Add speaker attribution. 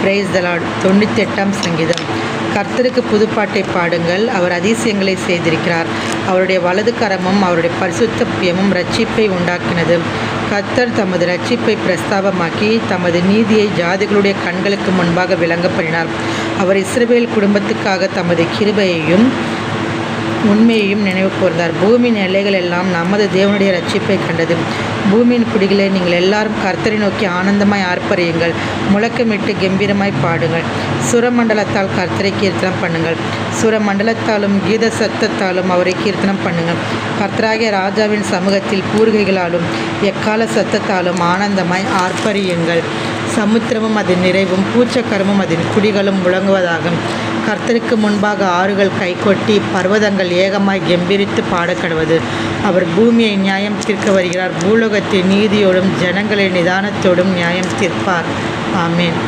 Speaker 1: Praise the Lord. 98ஆம் சங்கீதம். கர்த்தருக்கு புதுப்பாட்டை பாடுங்கள், அவர் அதிசயங்களை செய்திருக்கிறார். அவருடைய வலது கரமும் அவருடைய பரிசுத்த புயமும் இரட்சிப்பை உண்டாக்கினது. கர்த்தர் தமது இரட்சிப்பை பிரஸ்தாபமாக்கி தமது நீதியை ஜாதிகளுடைய கண்களுக்கு முன்பாக விளங்க பண்ணினார். அவர் இஸ்ரவேல் குடும்பத்துக்காக தமது கிருபையையும் உண்மையையும் நினைவு கூர்ந்தார். பூமியின் எல்லைகள் எல்லாம் நமது தேவனுடைய இரட்சிப்பை கண்டது. பூமியின் குடிகளை நீங்கள் எல்லாரும் கர்த்தரை நோக்கி ஆனந்தமாய் ஆர்ப்பரியுங்கள், முழக்கமிட்டு கம்பீரமாய் பாடுங்கள். சுரமண்டலத்தால் கர்த்தரை கீர்த்தனம் பண்ணுங்கள், சுரமண்டலத்தாலும் கீத சத்தத்தாலும் அவரை கீர்த்தனம் பண்ணுங்கள். கர்த்தராகிய ராஜாவின் சமூகத்தில் பூர்கைகளாலும் எக்கால சத்தத்தாலும் ஆனந்தமாய் ஆர்ப்பரியுங்கள். சமுத்திரமும் அதன் நிறைவும் பூச்சக்கரமும் அதன் குடிகளும் முழங்குவதாகும். கர்த்தருக்கு முன்பாக ஆறுகள் கைகொட்டி பர்வதங்கள் ஏகமாய் கெம்பீரித்து பாடக்கடுவது. அவர் பூமியை நியாயம் தீர்க்க வருகிறார். பூலோகத்தை நீதியோடும் ஜனங்களை நிதானத்தோடும் நியாயம் தீர்ப்பார். ஆமேன்.